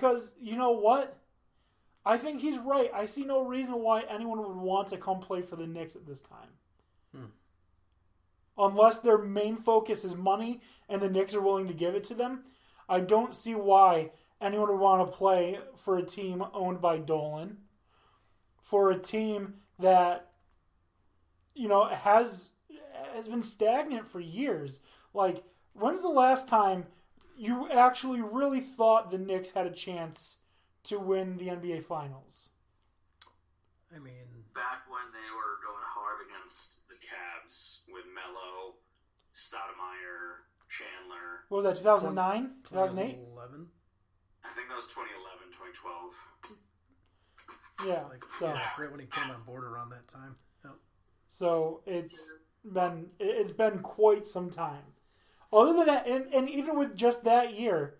Because, you know what? I think he's right. I see no reason why anyone would want to come play for the Knicks at this time. Unless their main focus is money and the Knicks are willing to give it to them, I don't see why anyone would want to play for a team owned by Dolan, for a team that, you know, has been stagnant for years. Like, when's the last time you actually really thought the Knicks had a chance to win the NBA Finals? I mean, back when they were going hard against the Cavs with Melo, Stoudemire, Chandler. What was that, 2009? 2008? 2011? I think that was 2011, 2012. Yeah. Right when he came on board around that time. Yep. So it's been quite some time. Other than that, and even with just that year,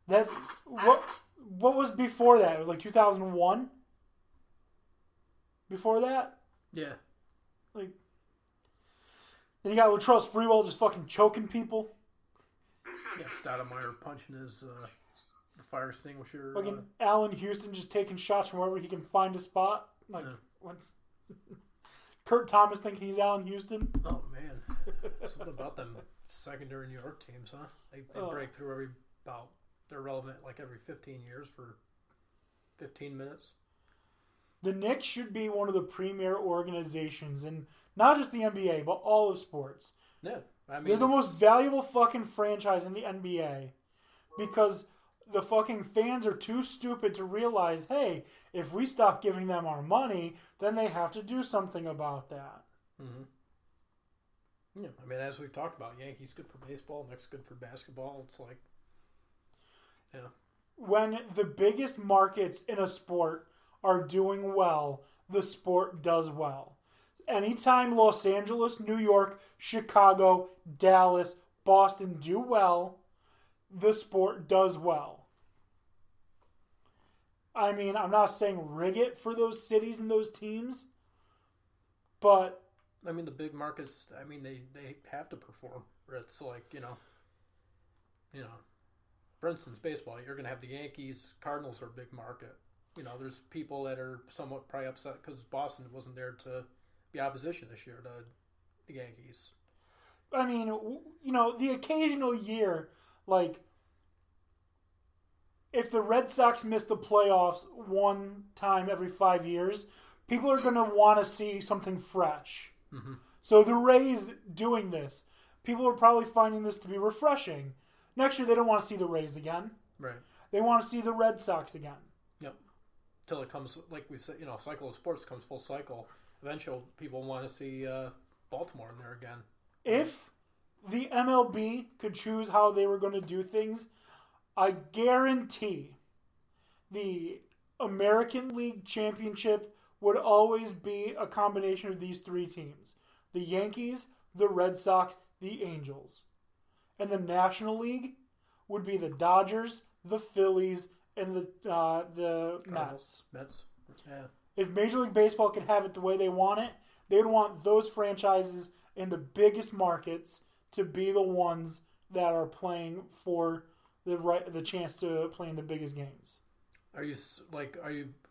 that's what was before that? It was like 2001. Before that, yeah. Like, then you got Latrell Sprewell just fucking choking people. Yeah, Stoudemire punching his the fire extinguisher. Fucking Allen Houston just taking shots from wherever he can find a spot. Like, what's Kurt Thomas thinking he's Allen Houston? Oh man, something about them secondary New York teams, huh? They break through they're relevant like every 15 years for 15 minutes. The Knicks should be one of the premier organizations in not just the NBA, but all of sports. Yeah. I mean, they're the most valuable fucking franchise in the NBA because the fucking fans are too stupid to realize, hey, if we stop giving them our money, then they have to do something about that. Mm-hmm. Yeah, I mean, as we've talked about, Yankees good for baseball, Knicks good for basketball. It's like, yeah. When the biggest markets in a sport are doing well, the sport does well. Anytime Los Angeles, New York, Chicago, Dallas, Boston do well, the sport does well. I mean, I'm not saying rig it for those cities and those teams, but I mean, the big markets, I mean, they have to perform. It's like, you know, for instance, baseball, you're going to have the Yankees, Cardinals are a big market. You know, there's people that are somewhat probably upset because Boston wasn't there to be opposition this year to the Yankees. I mean, you know, the occasional year, like, if the Red Sox miss the playoffs one time every 5 years, people are going to want to see something fresh. Mm-hmm. So the Rays doing this, people are probably finding this to be refreshing. Next year, they don't want to see the Rays again. Right. They want to see the Red Sox again. Yep. Till it comes, like we said, you know, cycle of sports comes full cycle. Eventually, people want to see Baltimore in there again. If the MLB could choose how they were going to do things, I guarantee the American League Championship would always be a combination of these three teams. The Yankees, the Red Sox, the Angels. And the National League would be the Dodgers, the Phillies, and the Mets. Yeah. If Major League Baseball could have it the way they want it, they'd want those franchises in the biggest markets to be the ones that are playing for the chance to play in the biggest games. Are you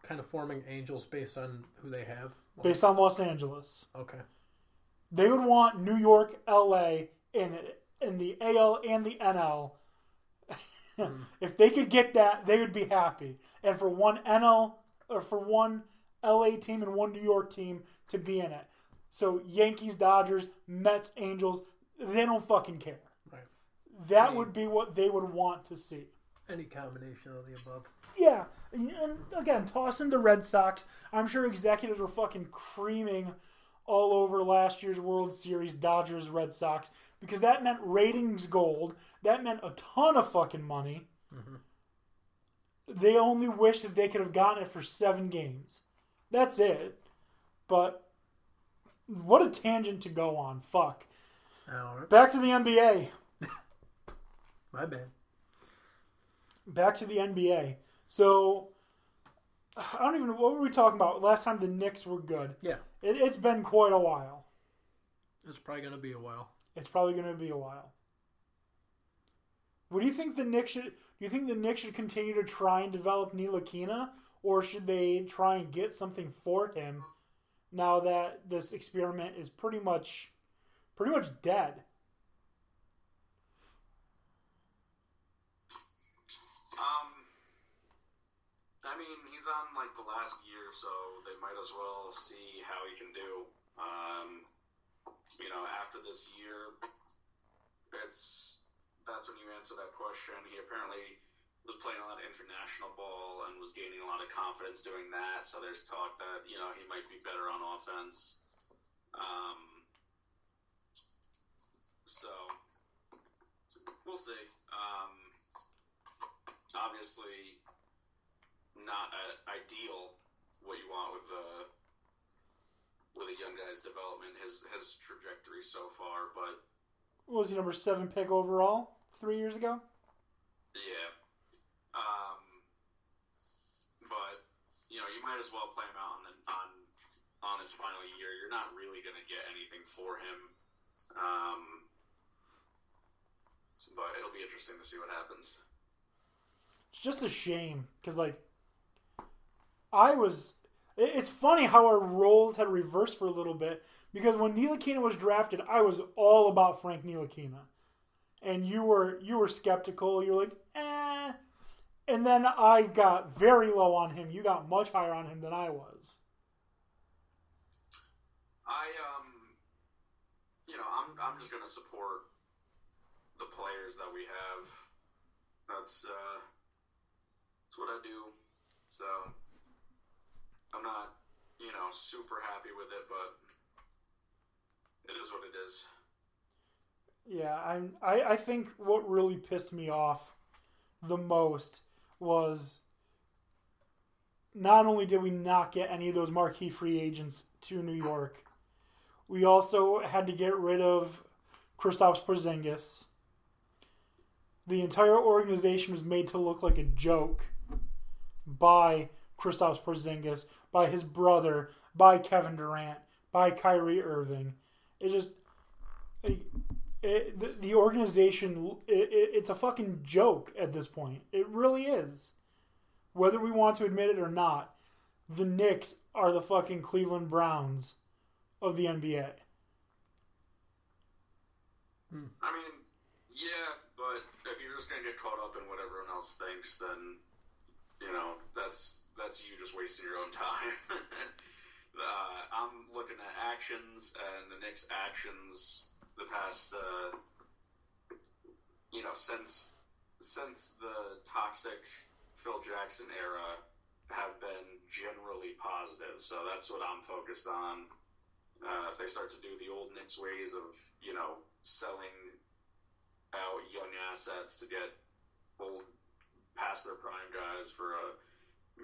kind of forming Angels based on who they have? Based on Los Angeles. Okay. They would want New York, LA in the AL and the NL. If they could get that, they would be happy. And for one NL or for one LA team and one New York team to be in it. So Yankees, Dodgers, Mets, Angels, they don't fucking care. Right. That would be what they would want to see. Any combination of the above. Yeah. And again, toss in the Red Sox. I'm sure executives were fucking creaming all over last year's World Series, Dodgers, Red Sox, because that meant ratings gold. That meant a ton of fucking money. Mm-hmm. They only wish that they could have gotten it for 7 games. That's it. But what a tangent to go on. Fuck. Right. Back to the NBA. My bad. Back to the NBA. So, I don't even know, what were we talking about? Last time the Knicks were good. Yeah. It's been quite a while. It's probably going to be a while. It's probably going to be a while. What do you think the Knicks should... Do you think the Knicks should continue to try and develop Ntilikina, or should they try and get something for him now that this experiment is pretty much dead? I mean, he's on like the last year, so they might as well see how he can do. After this year, that's when you answer that question. He apparently was playing a lot of international ball and was gaining a lot of confidence doing that. So there's talk that he might be better on offense. So we'll see. Obviously, not ideal what you want with a young guy's development, his trajectory so far, but What was he, number 7 pick overall 3 years ago? yeah. But you might as well play him out on his final year. You're not really going to get anything for him. But it'll be interesting to see what happens. It's just a shame because, it's funny how our roles had reversed for a little bit, because when Ntilikina was drafted, I was all about Frank Ntilikina, and you were skeptical. You're like, eh, and then I got very low on him. You got much higher on him than I was. I'm just gonna support the players that we have. That's what I do. So I'm not, super happy with it, but it is what it is. Yeah, I think what really pissed me off the most was not only did we not get any of those marquee free agents to New York, we also had to get rid of Kristaps Porzingis. The entire organization was made to look like a joke by Kristaps Porzingis, by his brother, by Kevin Durant, by Kyrie Irving. The organization, it's a fucking joke at this point. It really is. Whether we want to admit it or not, the Knicks are the fucking Cleveland Browns of the NBA. I mean, yeah, but if you're just going to get caught up in what everyone else thinks, then, that's you just wasting your own time. I'm looking at actions, and the Knicks' actions the past, since the toxic Phil Jackson era have been generally positive. So that's what I'm focused on. If they start to do the old Knicks ways of, selling out young assets to get old, past their prime guys for a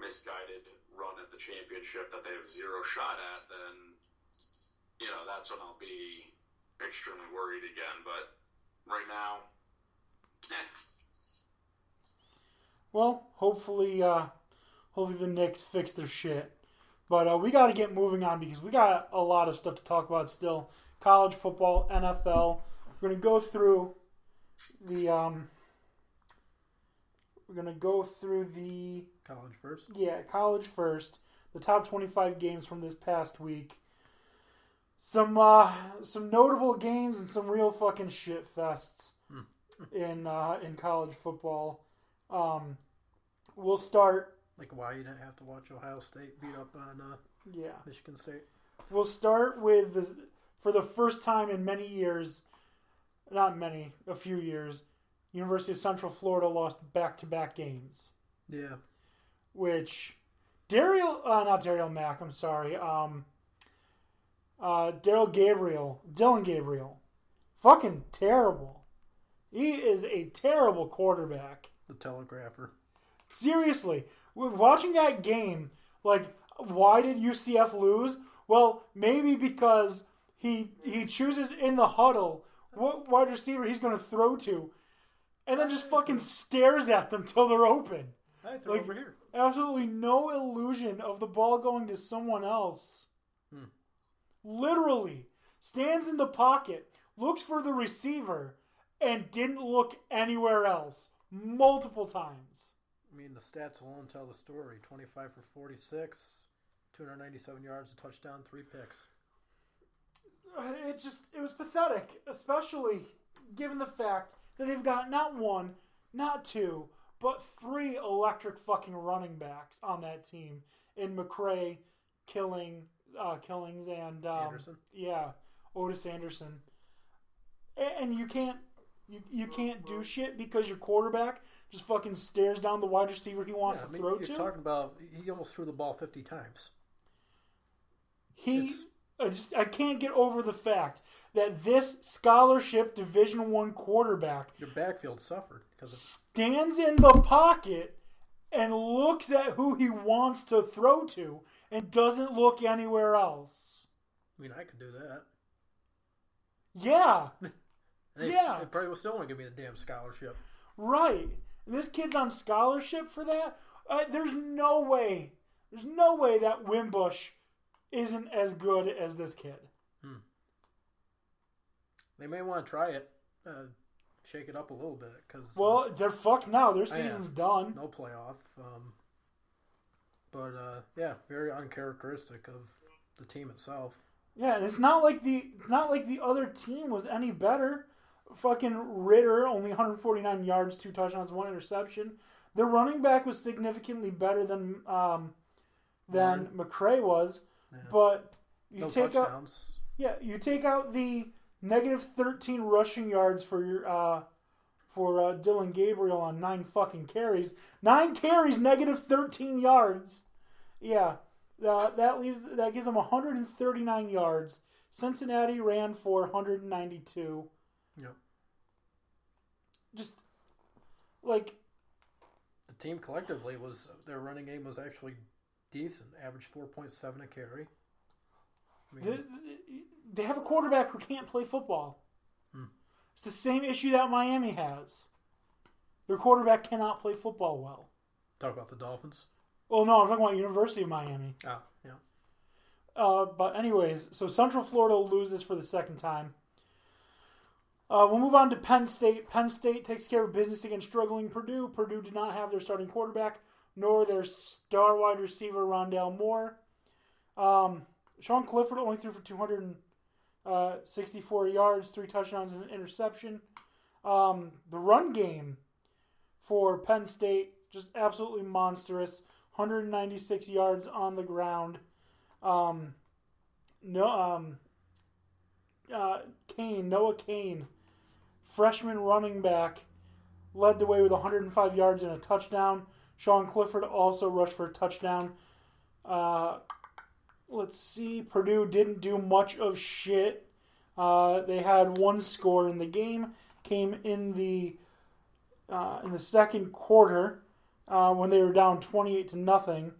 misguided run at the championship that they have zero shot at, then, that's when I'll be extremely worried again. But right now, Well, hopefully the Knicks fix their shit. But we got to get moving on because we got a lot of stuff to talk about still. College football, NFL. We're going to go through the College first? Yeah, college first. The top 25 games from this past week. Some notable games and some real fucking shit fests in college football. We'll start. Like why you didn't have to watch Ohio State beat up on Michigan State. We'll start with this, for the first time in many years, a few years, University of Central Florida lost back-to-back games. Yeah. Which Dylan Gabriel, fucking terrible. He is a terrible quarterback. The telegrapher. Seriously, watching that game, why did UCF lose? Well, maybe because he chooses in the huddle what wide receiver he's going to throw to, and then just fucking stares at them till they're open. I throw over here. Absolutely no illusion of the ball going to someone else. Literally stands in the pocket, looks for the receiver, and didn't look anywhere else. multiple times. I mean, the stats alone tell the story. 25 for 46, 297 yards, a touchdown, 3 picks. It was pathetic, especially given the fact that they've got not one, not two, but 3 electric fucking running backs on that team in McCray, Killings, and Anderson. Yeah, Otis Anderson. And you can't do shit because your quarterback just fucking stares down the wide receiver he wants to throw to. You're talking about he almost threw the ball 50 times. I can't get over the fact that this scholarship Division I quarterback your backfield suffered because stands in the pocket and looks at who he wants to throw to and doesn't look anywhere else. I mean, I could do that. Yeah. They probably will still want to give me the damn scholarship. Right. This kid's on scholarship for that? There's no way that Wimbush isn't as good as this kid. They may want to try it, shake it up a little bit. They're fucked now. Their season's done. No playoff. But very uncharacteristic of the team itself. Yeah, and it's not like the other team was any better. Fucking Ritter, only 149 yards, 2 touchdowns, 1 interception. Their running back was significantly better than McCray was. Yeah. But you take out the negative 13 rushing yards for Dylan Gabriel on 9 fucking carries. 9 carries, negative 13 yards. Yeah, that gives them 139 yards. Cincinnati ran for 192. Yep. Just like the team collectively their running game was actually decent, average 4.7 a carry. I mean, they have a quarterback who can't play football. It's the same issue that Miami has. Their quarterback cannot play football well. Talk about the Dolphins? Well, no, I'm talking about University of Miami. Oh, yeah. But anyways, so Central Florida loses for the second time. We'll move on to Penn State. Penn State takes care of business against struggling Purdue. Purdue did not have their starting quarterback, nor their star wide receiver, Rondale Moore. Sean Clifford only threw for 264 yards, 3 touchdowns, and an interception. The run game for Penn State, just absolutely monstrous. 196 yards on the ground. Noah Kane, freshman running back, led the way with 105 yards and a touchdown. Sean Clifford also rushed for a touchdown. Let's see. Purdue didn't do much of shit. They had 1 score in the game. Came in the second quarter when they were down 28-0.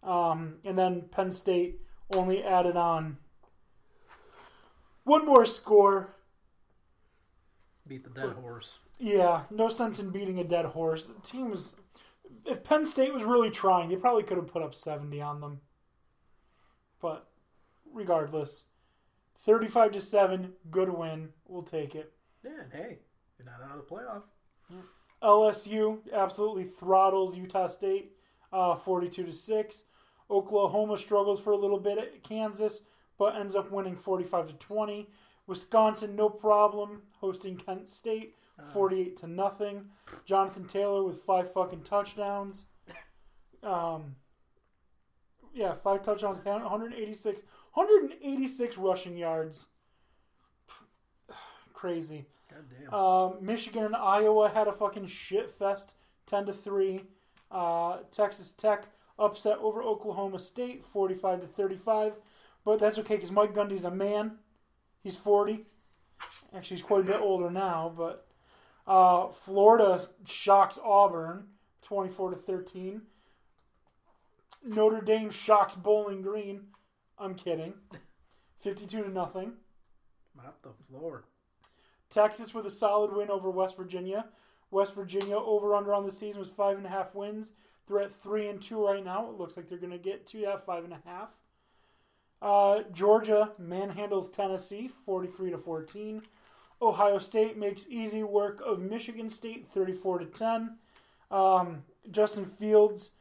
And then Penn State only added on 1 more score. Beat the dead horse. Yeah, no sense in beating a dead horse. The team was... If Penn State was really trying, they probably could have put up 70 on them. But regardless, 35-7, good win. We'll take it. Yeah, and hey, you're not out of the playoff. LSU absolutely throttles Utah State, 42-6. Oklahoma struggles for a little bit at Kansas, but ends up winning 45-20. Wisconsin, no problem, hosting Kent State, 48-0. Jonathan Taylor with 5 fucking touchdowns. 5 touchdowns, 186 rushing yards. Crazy. Goddamn. Michigan and Iowa had a fucking shit fest, 10-3. Texas Tech upset over Oklahoma State, 45-35. But that's okay because Mike Gundy's a man. He's 40. Actually, he's quite a bit older now. But Florida shocked Auburn, 24-13. Notre Dame shocks Bowling Green. I'm kidding. 52-0. Mop the floor. Texas with a solid win over West Virginia. West Virginia over-under on the season was 5.5 wins. They're at 3-2 right now. It looks like they're going to get to that 5.5. Georgia manhandles Tennessee 43-14. Ohio State makes easy work of Michigan State 34-10. Justin Fields